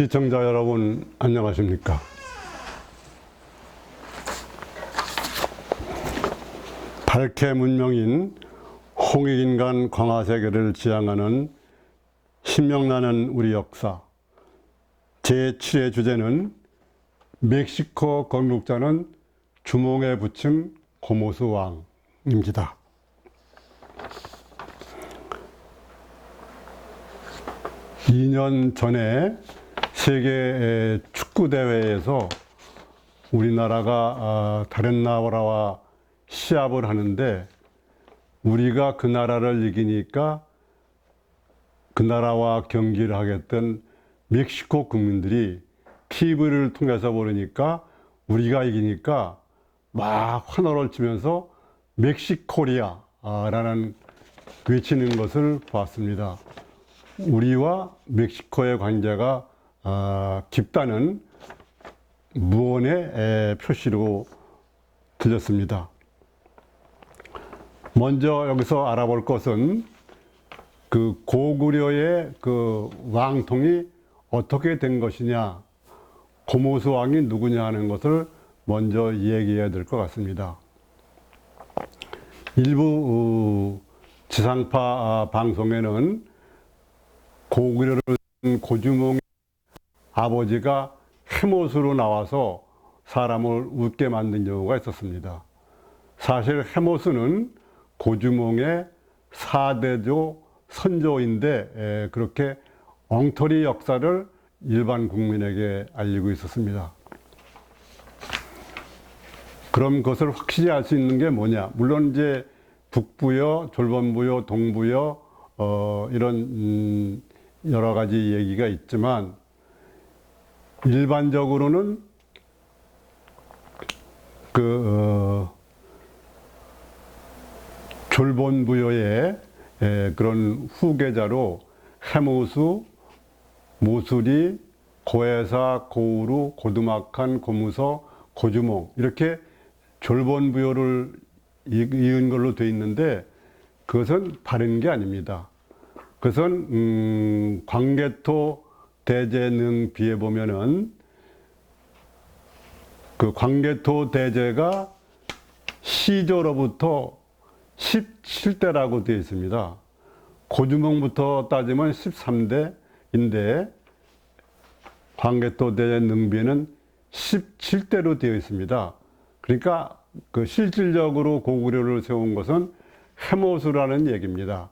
시청자 여러분 안녕하십니까? 발해 문명인 홍익인간 광화세계를 지향하는 신명나는 우리 역사 제7회 주제는 멕시코 건국자는 주몽에 붙임 고모수 왕입니다. (2년) 전에 세계 축구 대회에서 우리나라가 다른 나라와 시합을 하는데 우리가 그 나라를 이기니까 그 나라와 경기를 하겠던 멕시코 국민들이 TV를 통해서 보니까 우리가 이기니까 막 환호를 치면서 멕시코리아라는 외치는 것을 보았습니다. 우리와 멕시코의 관계가 깊다는 무언의 표시로 들렸습니다. 먼저 여기서 알아볼 것은 그 고구려의 그 왕통이 어떻게 된 것이냐, 고모수 왕이 누구냐 하는 것을 먼저 얘기해야 될 것 같습니다. 일부 지상파 방송에는 고구려를 고주몽의 아버지가 해못으로 나와서 사람을 웃게 만든 경우가 있었습니다. 사실 해못은 고주몽의 4대조 선조인데 그렇게 엉터리 역사를 일반 국민에게 알리고 있었습니다. 그럼 그것을 확실히 알 수 있는 게 뭐냐? 물론 이제 북부여, 졸본부여, 동부여 이런 여러 가지 얘기가 있지만 일반적으로는 졸본부여의 그런 후계자로 해모수, 모수리, 고해사, 고우루, 고두막한, 고무서, 고주몽 이렇게 졸본부여를 이은 걸로 되어 있는데 그것은 바른 게 아닙니다. 그것은 광개토 대제능비에 보면은 그 광개토 대제가 시조로부터 17대라고 되어 있습니다. 고주몽부터 따지면 13대인데 광개토 대제능비에는 17대로 되어 있습니다. 그러니까 그 실질적으로 고구려를 세운 것은 해모수라는 얘기입니다.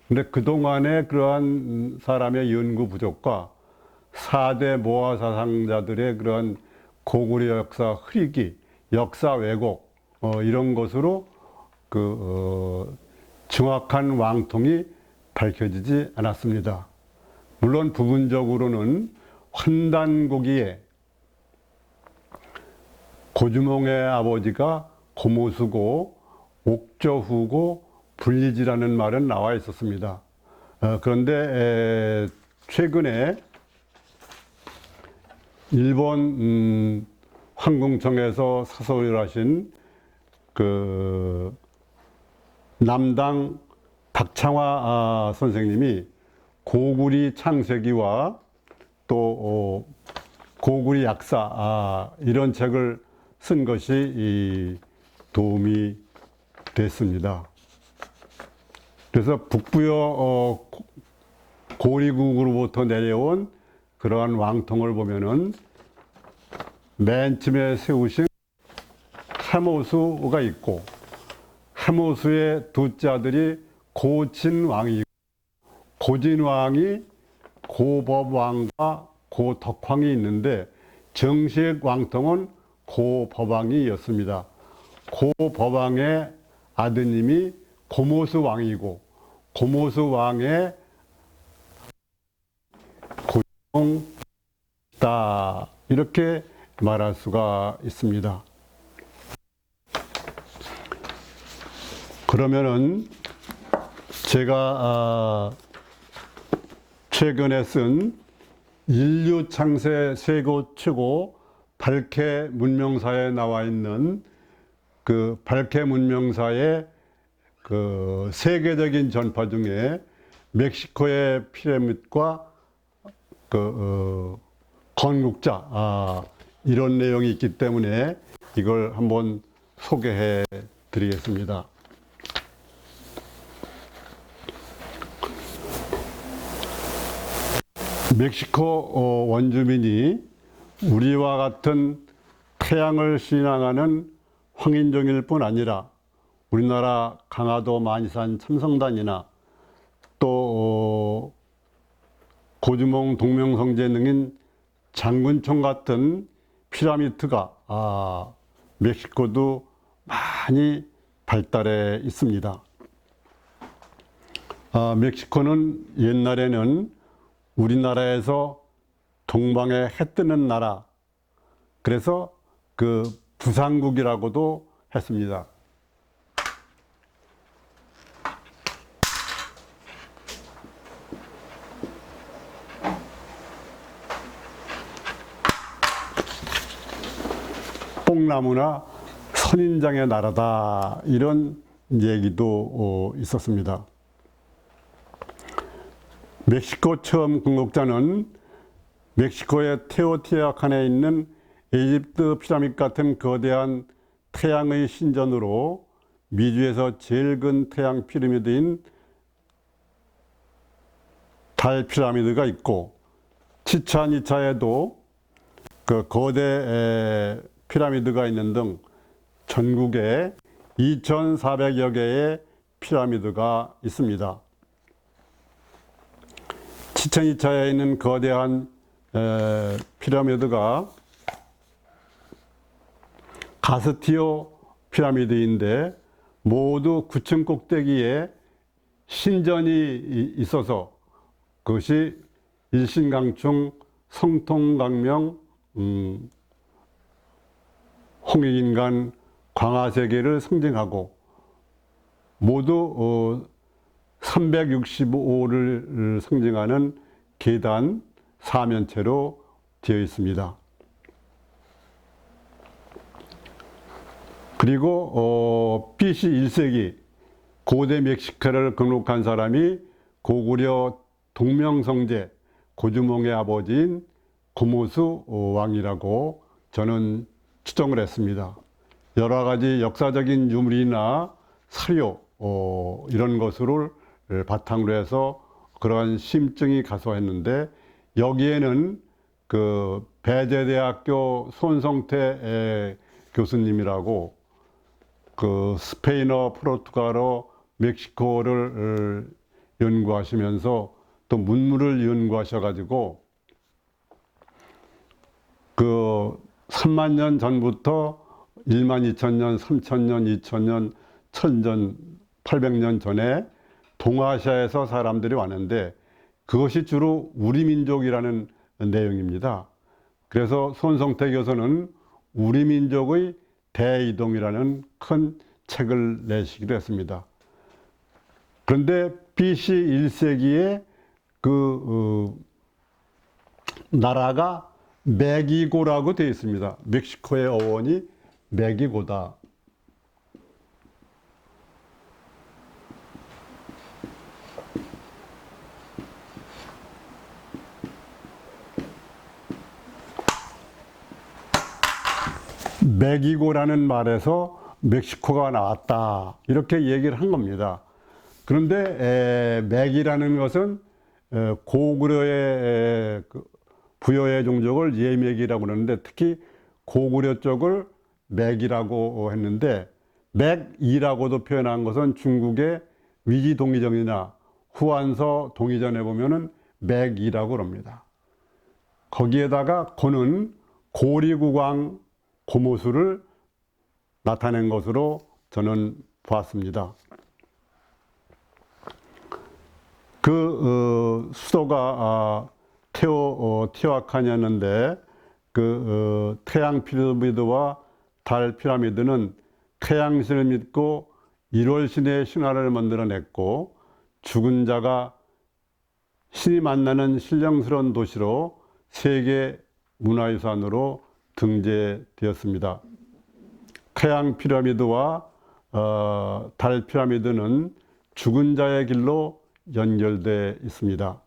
근데 그동안의 그러한 사람의 연구 부족과 4대 모아 사상자들의 그러한 고구려 역사 흐리기, 역사 왜곡 이런 것으로 정확한 왕통이 밝혀지지 않았습니다. 물론 부분적으로는 환단고기에 고주몽의 아버지가 고모수고 옥저후고 불리지라는 말은 나와 있었습니다. 그런데 최근에 일본 황궁청에서 사서를 하신 그 남당 박창화 선생님이 고구리 창세기와 또 고구리 약사 이런 책을 쓴 것이 도움이 됐습니다. 그래서 북부여 고리국으로부터 내려온 그러한 왕통을 보면은 맨 처음에 세우신 해모수가 있고 해모수의 둘째 아들이 고친왕이고 고진왕이 고법왕과 고덕왕이 있는데 정식 왕통은 고법왕이었습니다. 고법왕의 아드님이 고모수 왕이고 고모수 왕의 고종이다 이렇게 말할 수가 있습니다. 그러면은 제가 최근에 쓴 인류 창세 최고 발해 문명사에 나와 있는 그 발해 문명사의 그 세계적인 전파 중에 멕시코의 피라미드과 건국자 이런 내용이 있기 때문에 이걸 한번 소개해 드리겠습니다. 멕시코 원주민이 우리와 같은 태양을 신앙하는 황인종일 뿐 아니라 우리나라 강화도 만이산 참성단이나 또 고주몽 동명성제 등인 장군총 같은 피라미드가 멕시코도 많이 발달해 있습니다. 멕시코는 옛날에는 우리나라에서 동방에 해 뜨는 나라, 그래서 그 부산국이라고도 했습니다. 뽕나무나 선인장의 나라다, 이런 얘기도 있었습니다. 멕시코 처음 건국자는 멕시코의 테오티아칸에 있는 이집트 피라미드 같은 거대한 태양의 신전으로 미주에서 제일 큰 태양 피라미드인 달 피라미드가 있고, 치찬이차에도 그 거대 피라미드가 있는 등 전국에 2,400여 개의 피라미드가 있습니다. 치첸이차에 있는 거대한 피라미드가 가스티오 피라미드인데 모두 9층 꼭대기에 신전이 있어서 그것이 일신강충, 성통강명, 홍익인간, 광화세계를 상징하고 모두 365를 상징하는 계단 사면체로 되어 있습니다. 그리고 BC 1세기 고대 멕시코를 건국한 사람이 고구려 동명성제 고주몽의 아버지인 고모수 왕이라고 저는 추정을 했습니다. 여러 가지 역사적인 유물이나 사료 이런 것을 바탕으로 해서 그러한 심증이 가소했는데, 여기에는 그 배제대학교 손성태 교수님이라고 그 스페인어, 포르투갈어, 멕시코를 연구하시면서 또 문물을 연구하셔가지고 그 3만 년 전부터 1만 2천 년, 3천 년, 2천 년, 1000년, 800년 전에 동아시아에서 사람들이 왔는데 그것이 주로 우리 민족이라는 내용입니다. 그래서 손성태 교수는 우리 민족의 대이동이라는 큰 책을 내시기도 했습니다. 그런데 BC 1세기에 그 나라가 멕시코라고 되어 있습니다. 멕시코의 어원이 멕시코다. 멕시코라는 말에서 멕시코가 나왔다, 이렇게 얘기를 한 겁니다. 그런데 멕이라는 것은 고구려의 부여의 종족을 예멕이라고 그러는데, 특히 고구려 쪽을 멕이라고 했는데, 멕이라고도 표현한 것은 중국의 위지 동의정이나 후한서 동의전에 보면은 멕이라고 그럽니다. 거기에다가 고는 고리국왕 고모수를 나타낸 것으로 저는 보았습니다. 그 수도가 티오티와칸이었는데 그 태양 피라미드와 달 피라미드는 태양신을 믿고 1월신의 신화를 만들어냈고, 죽은 자가 신이 만나는 신령스러운 도시로 세계 문화유산으로 등재되었습니다. 태양 피라미드와 달 피라미드는 죽은 자의 길로 연결되어 있습니다.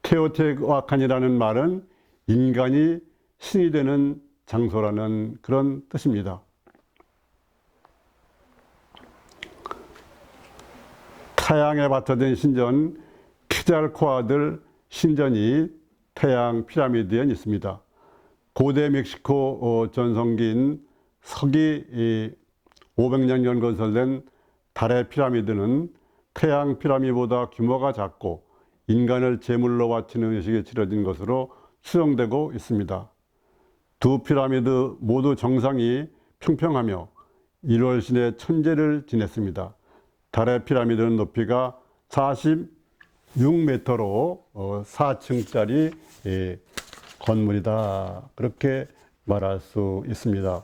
테오티와칸이라는 말은 인간이 신이 되는 장소라는 그런 뜻입니다. 타양에 바쳐진 신전 퀴잘코아틀 신전이 태양 피라미드에 있습니다. 고대 멕시코 전성기인 서기 500년 전 건설된 달의 피라미드는 태양 피라미드보다 규모가 작고 인간을 제물로 바치는 의식이 치러진 것으로 추정되고 있습니다. 두 피라미드 모두 정상이 평평하며 1월신의 천재를 지냈습니다. 달의 피라미드는 높이가 46m로 4층짜리 건물이다. 그렇게 말할 수 있습니다.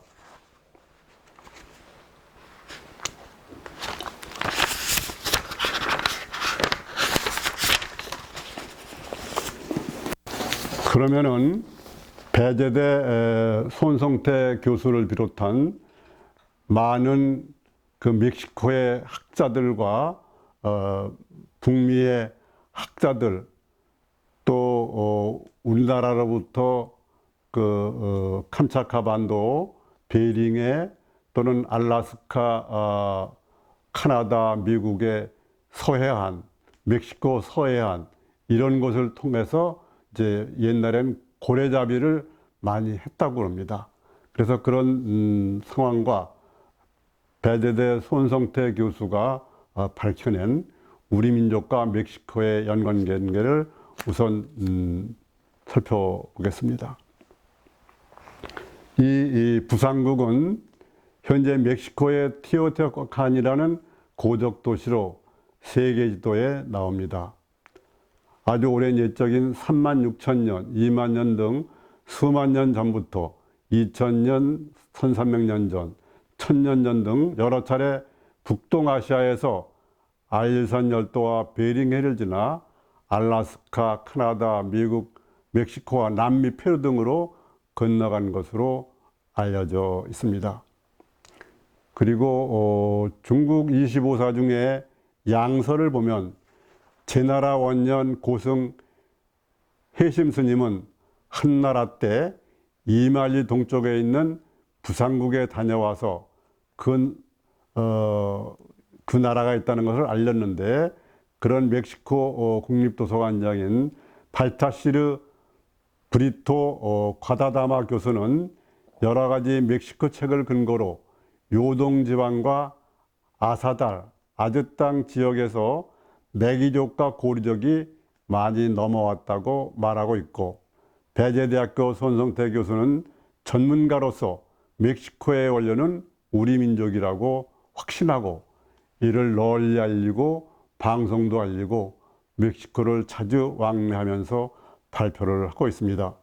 그러면은 배제대 손성태 교수를 비롯한 많은 그 멕시코의 학자들과 북미의 학자들 또 우리나라로부터 그 캄차카 반도, 베링해 또는 알라스카, 카나다, 미국의 서해안, 멕시코 서해안 이런 곳을 통해서 이제 옛날엔 고래잡이를 많이 했다고 합니다. 그래서 그런 상황과 배제대 손성태 교수가 밝혀낸 우리 민족과 멕시코의 연관관계를 우선 살펴보겠습니다. 이 부산국은 현재 멕시코의 티오티아칸이라는 고적 도시로 세계 지도에 나옵니다. 아주 오랜 옛적인 36,000년, 20,000년 등 수만 년 전부터 2000년, 1300년 전, 1000년 전 등 여러 차례 북동아시아에서 아일산 열도와 베링해를 지나 알라스카, 카나다, 미국, 멕시코와 남미, 페루 등으로 건너간 것으로 알려져 있습니다. 그리고 중국 25사 중에 양서를 보면 제나라 원년 고승 해심 스님은 한나라 때 이말리 동쪽에 있는 부산국에 다녀와서 그 나라가 있다는 것을 알렸는데, 그런 멕시코 국립도서관장인 발타시르 브리토 과다다마 교수는 여러 가지 멕시코 책을 근거로 요동지방과 아사달, 아즈땅 지역에서 매기족과 고리족이 많이 넘어왔다고 말하고 있고, 배제대학교 손성태 교수는 전문가로서 멕시코의 원료는 우리 민족이라고 확신하고 이를 널리 알리고 방송도 알리고 멕시코를 자주 왕래하면서 발표를 하고 있습니다.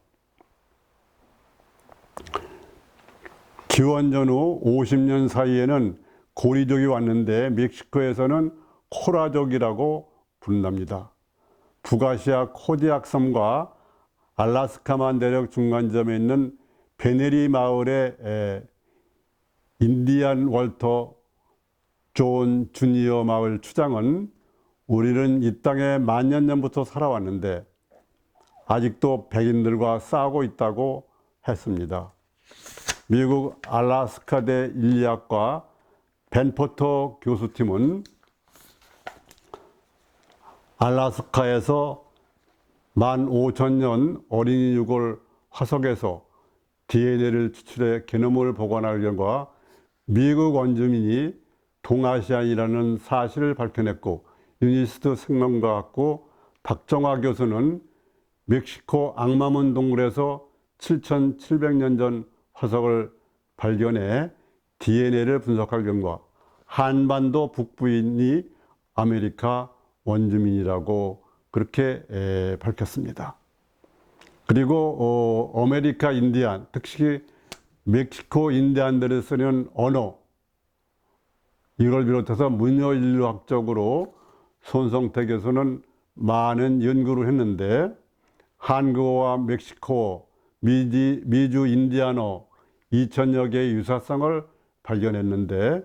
기원 전후 50년 사이에는 고리족이 왔는데 멕시코에서는 코라족이라고 부른답니다. 북아시아 코디악 섬과 알라스카만 대륙 중간점에 있는 베네리 마을의 인디안 월터 존 주니어 마을 추장은 우리는 이 땅에 만년 전부터 살아왔는데 아직도 백인들과 싸우고 있다고 했습니다. 미국 알라스카대 인리학과 벤포터 교수팀은 알라스카에서 15,000년 어린이 유골 화석에서 DNA를 추출해 게놈을 보관할 결과 미국 원주민이 동아시안이라는 사실을 밝혀냈고, 유니스트 생명과학부 박정화 교수는 멕시코 악마문 동굴에서 7,700년 전 화석을 발견해 DNA를 분석할 결과 한반도 북부인이 아메리카 원주민이라고 그렇게 밝혔습니다. 그리고 아메리카 인디안, 특히 멕시코 인디안들이 쓰는 언어, 이걸 비롯해서 문화인류학적으로 손성태 교수는 많은 연구를 했는데, 한국어와 멕시코, 미주 인디안어 2000여 개의 유사성을 발견했는데,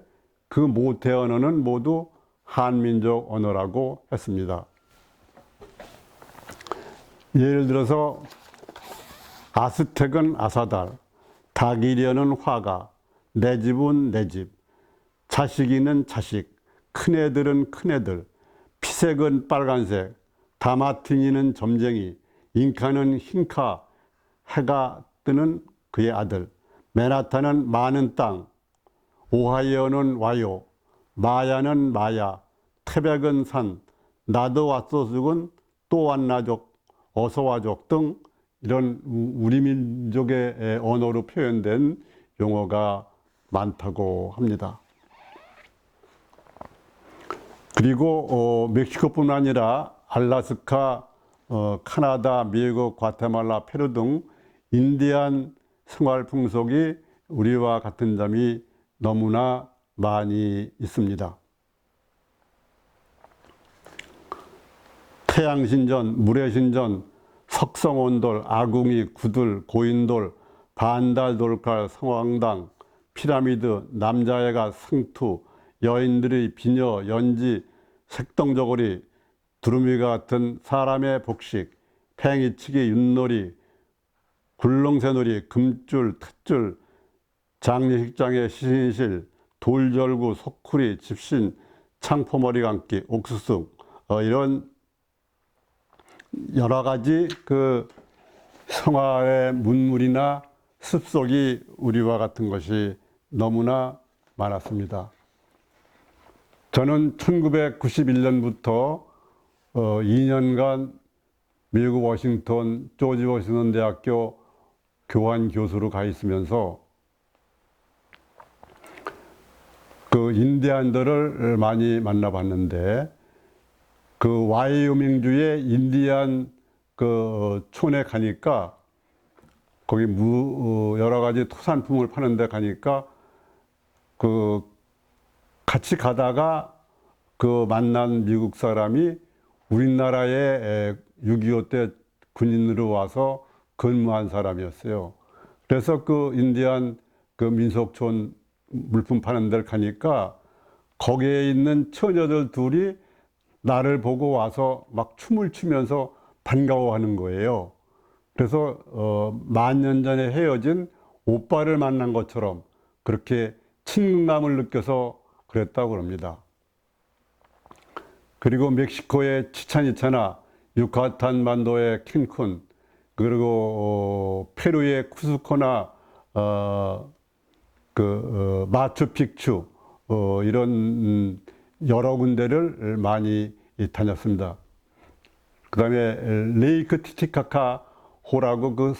그 모태 언어는 모두 한민족 언어라고 했습니다. 예를 들어서 아스텍은 아사달, 닭이려는 화가, 내 집은 내 집, 자식이는 자식, 큰애들은 큰애들, 피색은 빨간색, 다마티니는 점쟁이, 잉카는 흰카, 해가 뜨는 그의 아들, 맨하탄은 많은 땅, 오하이오는 와요, 마야는 마야, 태백은 산, 나도 왔소죽은 또 왔나족, 어서와족 등 이런 우리 민족의 언어로 표현된 용어가 많다고 합니다. 그리고 멕시코뿐만 아니라 알라스카, 카나다, 미국, 과테말라, 페루 등 인디안 생활 풍속이 우리와 같은 점이 너무나 많이 있습니다. 태양신전, 물의신전, 석성온돌, 아궁이, 구들, 고인돌, 반달돌칼, 성황당, 피라미드, 남자애가 상투, 여인들의 비녀, 연지, 색동저고리, 두루미 같은 사람의 복식, 팽이치기, 윷놀이, 굴렁쇠놀이, 금줄, 탯줄, 장례식장의 시신실, 돌절구, 소쿠리, 집신, 창포머리 감기, 옥수수, 이런 여러 가지 그 생활의 문물이나 습속이 우리와 같은 것이 너무나 많았습니다. 저는 1991년부터 2년간 미국 워싱턴 조지 워싱턴 대학교 교환 교수로 가 있으면서 그 인디안들을 많이 만나봤는데, 그 와이오밍주의 인디안 그 촌에 가니까 거기 여러 가지 토산품을 파는 데 가니까 그 같이 가다가 그 만난 미국 사람이 우리나라에 6.25 때 군인으로 와서 근무한 사람이었어요. 그래서 그 인디안 그 민속촌 물품 파는 데를 가니까 거기에 있는 처녀들 둘이 나를 보고 와서 막 춤을 추면서 반가워하는 거예요. 그래서 만년 전에 헤어진 오빠를 만난 것처럼 그렇게 친근감을 느껴서 그랬다고 합니다. 그리고 멕시코의 치찬이차나 유카탄 반도의 캔쿤, 그리고 페루의 쿠스코나 마추픽추, 이런 여러 군데를 많이 다녔습니다. 그 다음에 레이크 티티카카 호라고 그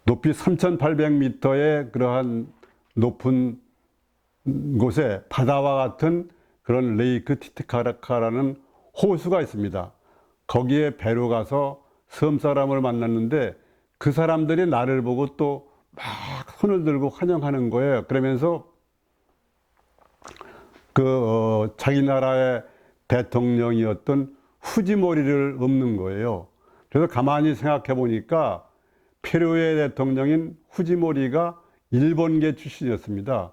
높이 3,800m의 그러한 높은 곳에 바다와 같은 그런 레이크 티티카카라는 호수가 있습니다. 거기에 배로 가서 섬 사람을 만났는데 그 사람들이 나를 보고 또 막 손을 들고 환영하는 거예요. 그러면서 자기 나라의 대통령이었던 후지모리를 읊는 거예요. 그래서 가만히 생각해 보니까 페루의 대통령인 후지모리가 일본계 출신이었습니다.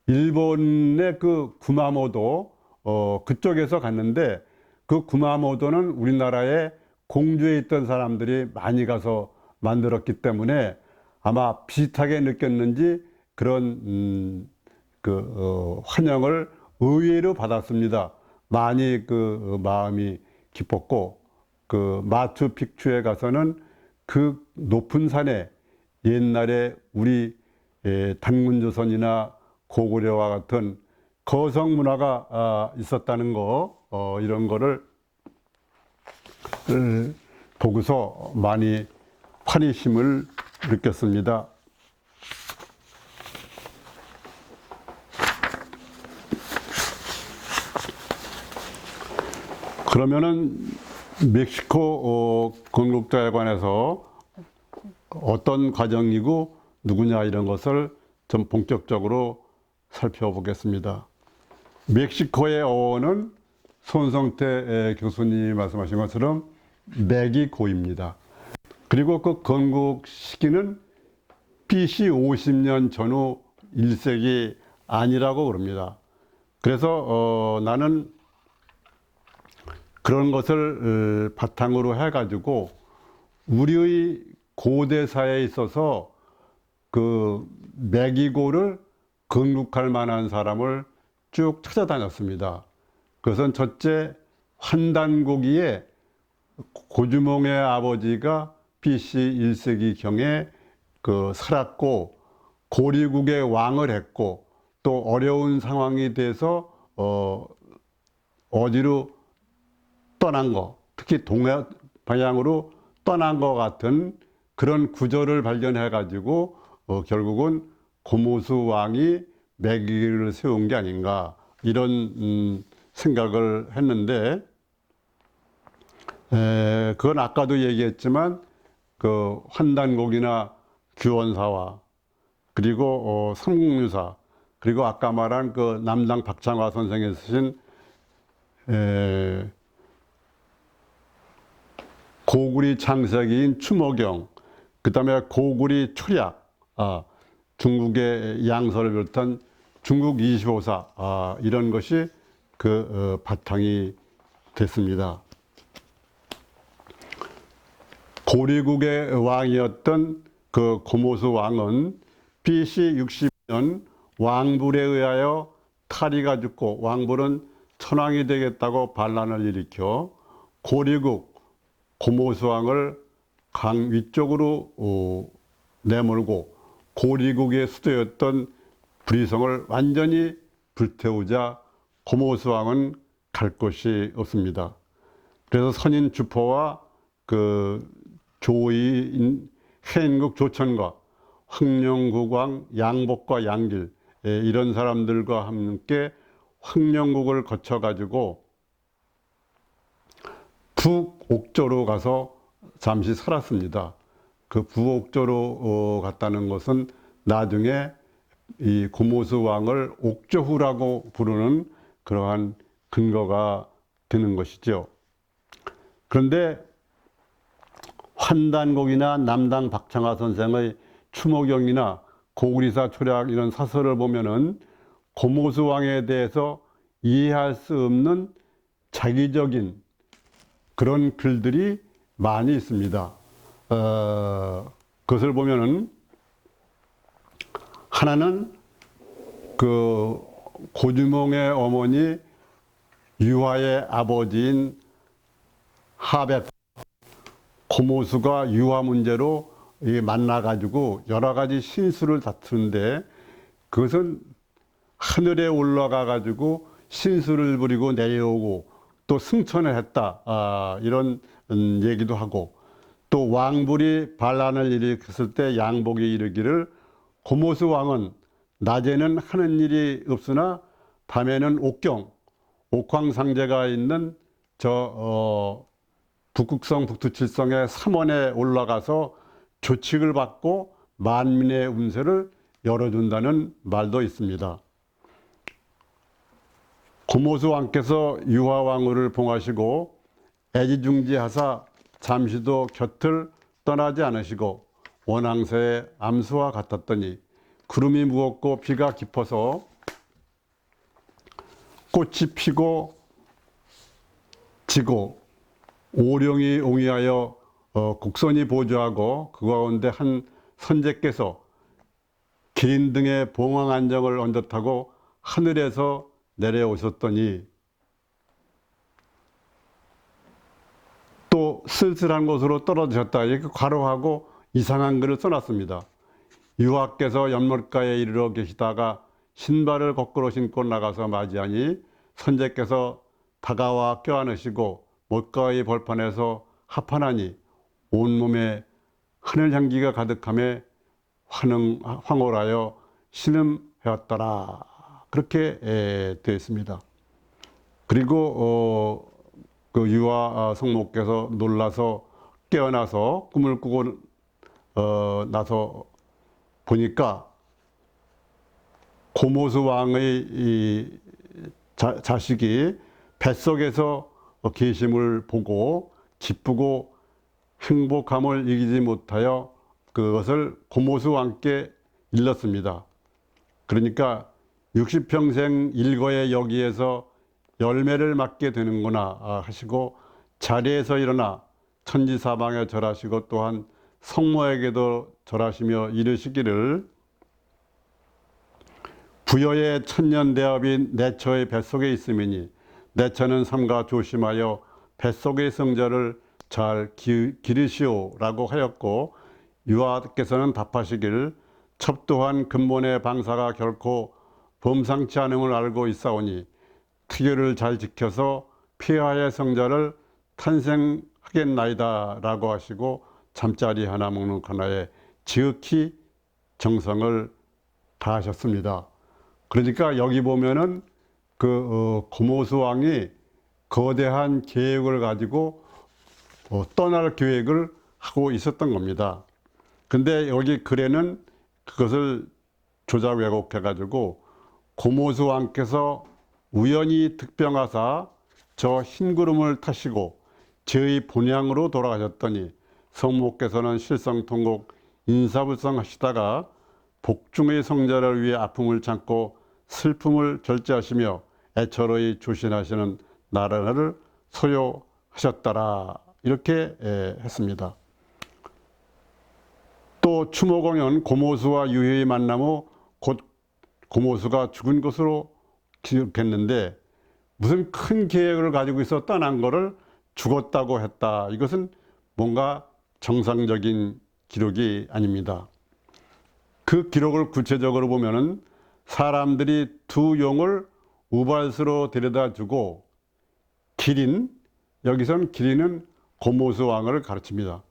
일본의 그 구마모도 그쪽에서 갔는데, 그 구마모도는 우리나라에 공주에 있던 사람들이 많이 가서 만들었기 때문에 아마 비슷하게 느꼈는지 그런 환영을 의외로 받았습니다. 많이 그 마음이 기뻤고, 그 마추픽추에 가서는 그 높은 산에 옛날에 우리 단군조선이나 고구려와 같은 거성 문화가 있었다는 거, 이런 거를 보고서 많이 환희심을 느꼈습니다. 그러면은 멕시코 건국자에 관해서 어떤 과정이고 누구냐, 이런 것을 좀 본격적으로 살펴보겠습니다. 멕시코의 어원은 손성태 교수님이 말씀하신 것처럼 메기코입니다. 그리고 그 건국 시기는 BC 50년 전후 1세기 아니라고 그럽니다. 그래서 나는 그런 것을 바탕으로 해가지고 우리의 고대사에 있어서 그 매기고를 건국할 만한 사람을 쭉 찾아다녔습니다. 그것은 첫째 환단고기에 고주몽의 아버지가 BC 1세기경에 그 살았고 고리국의 왕을 했고 또 어려운 상황이 돼서 어디로 떠난 거, 특히 동해 방향으로 떠난 것 같은 그런 구절을 발견해 가지고 결국은 고모수 왕이 매기를 세운 게 아닌가 이런 생각을 했는데 그건 아까도 얘기했지만 그 환단곡이나 규원사화 그리고 삼국유사 그리고 아까 말한 그 남당 박창화 선생이 쓰신 고구리 창세기인 추모경, 그 다음에 고구리 초략, 중국의 양서를 비롯한 중국 25사, 이런 것이 그 바탕이 됐습니다. 고리국의 왕이었던 그 고모수 왕은 BC 60년 왕불에 의하여 탈이가 죽고 왕불은 천황이 되겠다고 반란을 일으켜 고리국 고모수 왕을 강 위쪽으로 내몰고 고리국의 수도였던 브리성을 완전히 불태우자 고모수 왕은 갈 곳이 없습니다. 그래서 선인 주포와 그 조이인 해인국 조천과 황령국왕 양복과 양길 이런 사람들과 함께 황령국을 거쳐 가지고 북옥조로 가서 잠시 살았습니다. 그 북옥조로 갔다는 것은 나중에 이 고모수 왕을 옥조후라고 부르는 그러한 근거가 되는 것이죠. 그런데 환단곡이나 남당 박창화 선생의 추모경이나 고구리사 초략 이런 사설을 보면은 고모수 왕에 대해서 이해할 수 없는 자기적인 그런 글들이 많이 있습니다. 그것을 보면은 하나는 그 고주몽의 어머니 유화의 아버지인 하벳 고모수가 유화 문제로 만나가지고 여러 가지 신수를 다투는데 그것은 하늘에 올라가 가지고 신수를 부리고 내려오고 또 승천을 했다 이런 얘기도 하고 또 왕불이 반란을 일으켰을 때 양복이 이르기를 고모수 왕은 낮에는 하는 일이 없으나 밤에는 옥경 옥황상제가 있는 북극성 북두칠성의 삼원에 올라가서 조칙을 받고 만민의 운세를 열어준다는 말도 있습니다. 고모수 왕께서 유화왕후를 봉하시고 애지중지하사 잠시도 곁을 떠나지 않으시고 원앙새의 암수와 같았더니 구름이 무겁고 비가 깊어서 꽃이 피고 지고 오령이 옹이하여 곡선이 보조하고 그 가운데 한 선제께서 긴 등에 봉황 안정을 얹어 타고 하늘에서 내려오셨더니 또 쓸쓸한 곳으로 떨어지셨다 이렇게 괄호하고 이상한 글을 써놨습니다. 유화께서 연못가에 이르러 계시다가 신발을 거꾸로 신고 나가서 맞이하니 선제께서 다가와 껴안으시고 못가의 벌판에서 합판하니 온몸에 하늘향기가 가득함에 황홀하여 신음하였더라 그렇게 되어 있습니다. 그리고 그 유화 성모께서 놀라서 깨어나서 꿈을 꾸고 나서 보니까 고모수 왕의 이 자식이 뱃속에서 계심을 보고 기쁘고 행복함을 이기지 못하여 그것을 고모수 왕께 일렀습니다. 그러니까 60평생 일거에 여기에서 열매를 맞게 되는구나 하시고 자리에서 일어나 천지사방에 절하시고 또한 성모에게도 절하시며 이르시기를 부여의 천년대업인 내처의 뱃속에 있음이니 내처는 삼가 조심하여 뱃속의 성자를 잘 기르시오라고 하였고, 유아께서는 답하시길 첩도한 근본의 방사가 결코 범상치 않음을 알고 있사오니 특유를 잘 지켜서 폐하의 성자를 탄생하겠나이다 라고 하시고, 잠자리 하나 묵묵 하나에 지극히 정성을 다하셨습니다. 그러니까 여기 보면은 고모수 왕이 거대한 계획을 가지고 떠날 계획을 하고 있었던 겁니다. 근데 여기 글에는 그것을 조작 왜곡해 가지고 고모수 왕께서 우연히 득병하사 저 흰구름을 타시고 저희 본향으로 돌아가셨더니 성모께서는 실성통곡 인사불성 하시다가 복중의 성자를 위해 아픔을 참고 슬픔을 절제하시며 애처로이 조신하시는 나라를 소요하셨더라, 이렇게 했습니다. 또 추모공연 고모수와 유희의 만남 후 곧 고모수가 죽은 것으로 기록했는데, 무슨 큰 계획을 가지고 있어 떠난 거를 죽었다고 했다, 이것은 뭔가 정상적인 기록이 아닙니다. 그 기록을 구체적으로 보면은 사람들이 두 용을 우발수로 데려다 주고 기린, 여기서는 기린은 고모수 왕을 가르칩니다.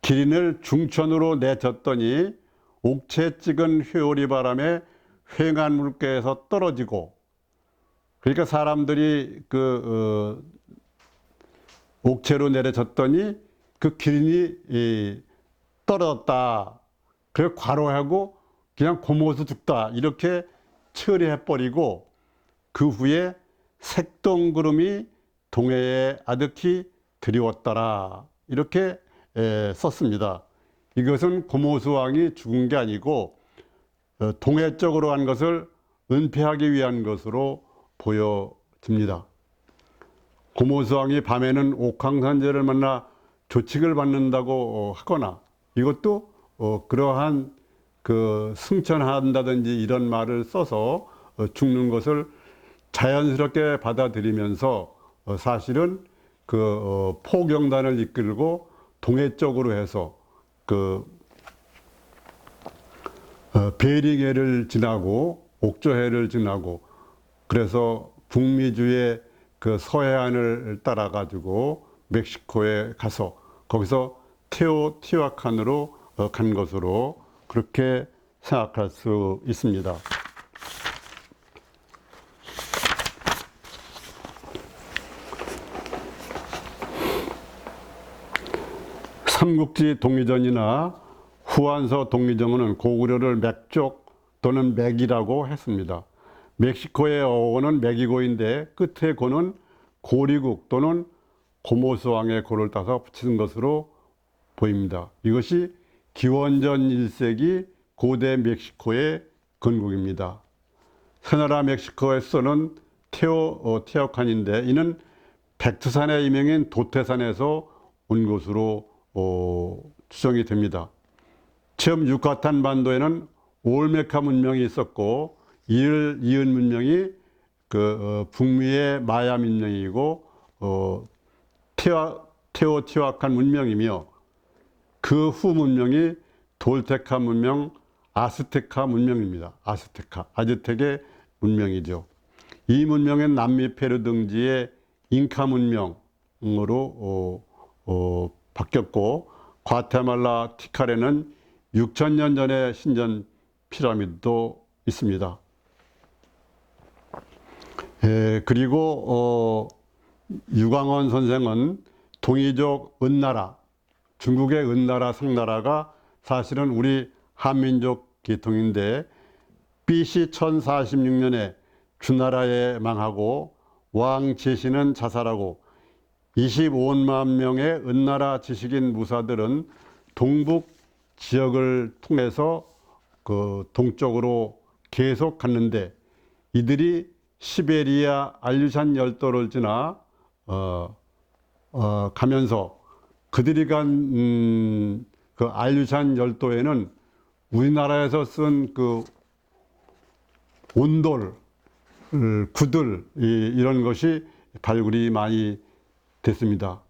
기린을 중천으로 내줬더니 옥체 찍은 회오리 바람에 휑한 물가에서 떨어지고, 그러니까 사람들이 옥체로 내려졌더니 그 기린이 떨어졌다, 그래서 과로하고 그냥 고모수 죽다 이렇게 처리해버리고, 그 후에 색동구름이 동해에 아득히 드리웠더라, 이렇게 썼습니다. 이것은 고모수 왕이 죽은 게 아니고 동해 쪽으로 간 것을 은폐하기 위한 것으로 보여집니다. 고모수 왕이 밤에는 옥황산제를 만나 조칙을 받는다고 하거나, 이것도 그러한 승천한다든지 이런 말을 써서 죽는 것을 자연스럽게 받아들이면서 사실은 포경단을 이끌고 동해 쪽으로 해서 베링해를 지나고 옥조해를 지나고, 그래서 북미주의 서해안을 따라 가지고 멕시코에 가서 거기서 테오티와칸으로 간 것으로 그렇게 생각할 수 있습니다. 삼국지 동의전이나 후한서 동의정은 고구려를 맥족 또는 맥이라고 했습니다. 멕시코의 어고는 맥이고인데 끝에 고는 고리국 또는 고모수 왕의 고를 따서 붙인 것으로 보입니다. 이것이 기원전 1세기 고대 멕시코의 건국입니다. 새나라 멕시코의 수도는 테오티와칸인데 이는 백두산의 이명인 도태산에서 온 것으로 추정이 됩니다. 처음 유카탄 반도에는 올메카 문명이 있었고, 이을 이은 문명이 북미의 마야 문명이고 테오티와칸 문명이며, 그 후 문명이 돌테카 문명, 아스테카 문명입니다. 아즈텍의 문명이죠. 이 문명은 남미 페루 등지의 잉카 문명으로 바뀌었고, 과테말라 티카레는 6,000년 전의 신전 피라미드도 있습니다. 그리고 유광원 선생은 동이족 은나라, 중국의 은나라, 상나라가 사실은 우리 한민족 계통인데 BC 1046년에 주나라에 망하고 왕 제시는 자살하고 25만 명의 은나라 지식인 무사들은 동북 지역을 통해서 동쪽으로 계속 갔는데, 이들이 시베리아 알류산 열도를 지나 가면서 그들이 간 그 알류산 열도에는 우리나라에서 쓴 그 온돌, 구들 이런 것이 발굴이 많이 됐습니다.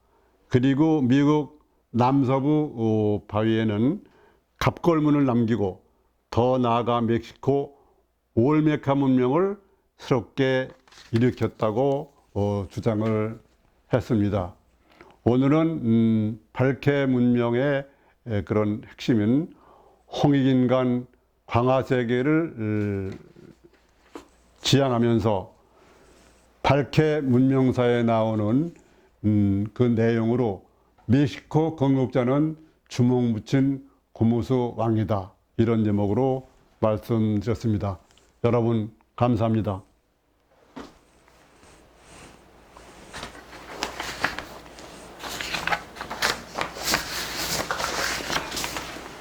그리고 미국 남서부 바위에는 갑골문을 남기고 더 나아가 멕시코 올메카 문명을 새롭게 일으켰다고 주장을 했습니다. 오늘은 발케 문명의 그런 핵심인 홍익인간 광화세계를 지향하면서 발케 문명사에 나오는 그 내용으로 멕시코 건국자는 주먹 붙인 고무수 왕이다, 이런 제목으로 말씀드렸습니다. 여러분 감사합니다.